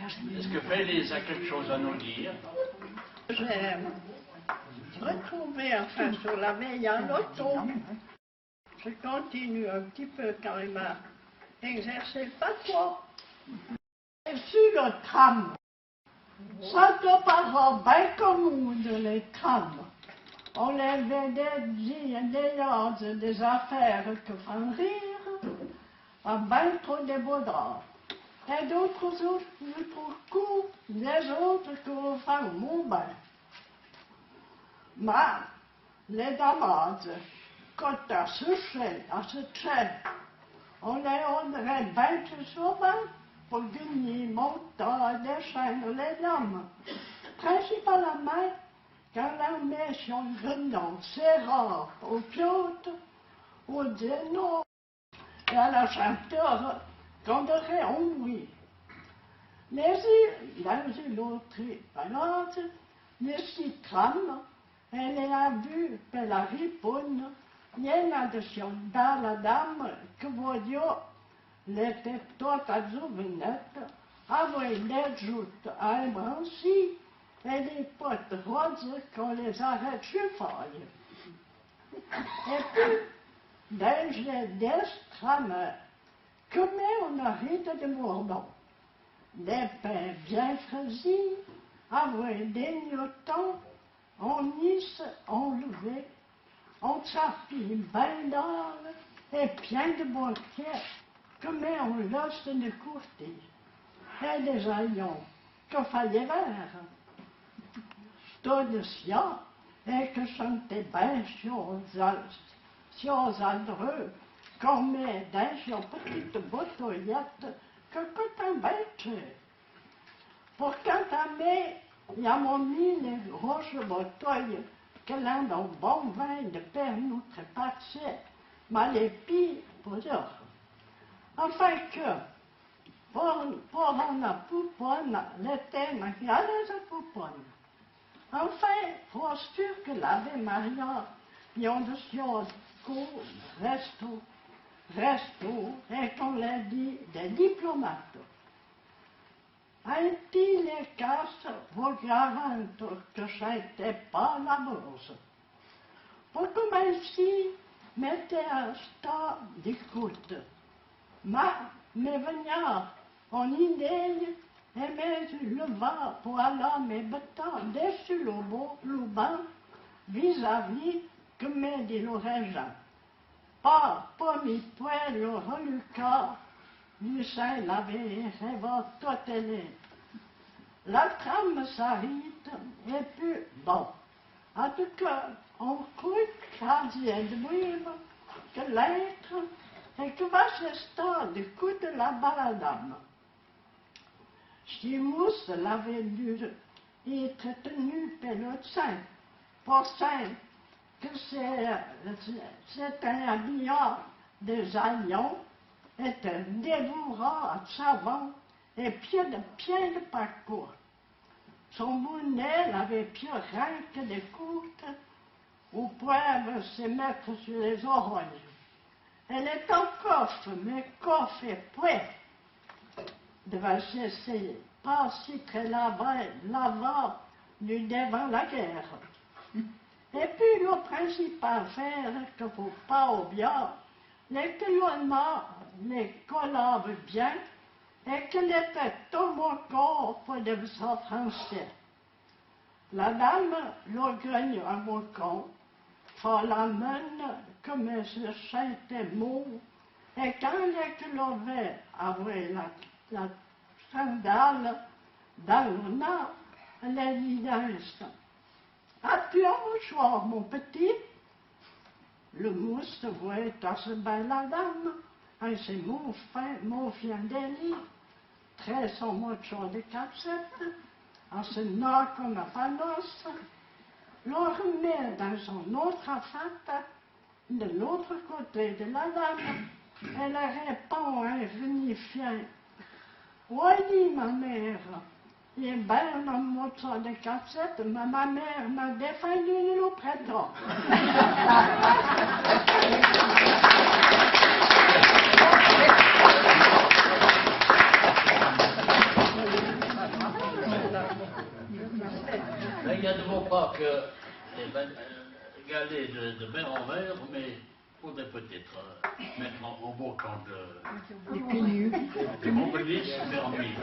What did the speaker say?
Est-ce que Félix a quelque chose à nous dire? J'ai retrouvé, enfin, sur la veille à l'auto. Je continue un petit peu quand il m'a exercé pas trop. Et sur le tram, ça doit pas bien commun les trams. On avait des ordres, des affaires que font rire, à bien trop de beaux draps. Et d'autres coups, des autres que font mon bain. Mais les dames, quand à ce train, on aurait bien plus souvent pour gagner mon temps et déchaîner les dames. Principalement, quand la mission venant, c'est rare, au pilote, au dénor, et à la chanteur, qu'on aurait oui. Mais dans une autre balade, les citrames, elle a vu que la riponne, il y a de son dans la dame que voyons l'était toute à Zouvenette, avec les joutes à un branci, et les potes roses qu'on les arrête chez faille. Et puis, dans les destrameurs, comme on arrête de Bourbon, des pains bien fraîchis, avec des gnotons, on nisse, on levait, on s'appille bien d'or, et plein de banquets, comme on laisse de courtier, et des aillons qu'il fallait faire. Tout de sien, et que chantait bien sur adreux, qu'on met dans une petite bouteillette que coûte un bête. Pour entamer, il y a mon mis les grosses bouteilles que l'un d'un bon vin de père nous trépassait, mais les pires pour eux. Enfin que, pour la pouponne, l'été n'a qu'à la pouponne. Enfin, pour sûr que l'Ave Maria, il y a de choses resto, et qu'on l'a dit, des diplomates. A-t-il les casses, vos garantes que ça n'était pas la bourse? Pour commencer, mettez un stade d'écoute. Mais venir en idée, et mettre le vent pour aller me battre dessus le banc, vis-à-vis que me dit l'oreille. Pas mi poil le relucard, du sein l'avait révolte toute elle. La trame s'arrête, et puis, bon, en tout cas, on crut quasi de brûle que l'être, et que va ce stade du coup de la baladame. Chimous l'avait dû être tenu par le saint, pour saint, que c'est un habillard des aillons, est un dévorant savant et plein de parcours. Son bonnet avait plus rien que des courtes, où pouvait se mettre sur les oreilles. Elle est en coffre, mais coffre et prêt. Devait cesser, pas si très l'avant du devant la guerre. Et puis le principal faire qu'il ne faut pas oublier, les colonnements, les collaves bien, et qu'il était tout mon corps pour de ça français. La dame le gagne à mon camp, fait la main comme ce chantait mot, et quand elle levait avec la sandale dans le nez, elle a dit d'un instant, as-tu un mouchoir, mon petit? Le mousse voyait à ce bel la dame, et c'est mon fian d'Élie, très son mouchoir de capsette, en se noie comme un panos, le remet dans son autre affaire, de l'autre côté de la dame, elle répond à un vinifiant. Oui, ma mère, il est bien un mouchoir de cassette, mais ma mère m'a défendu le prétend. Là, il y a de mon pas que les galets de mer en mer, mais il faudrait peut-être mettre en beau temps Les pieds nus. de montpellier fermé.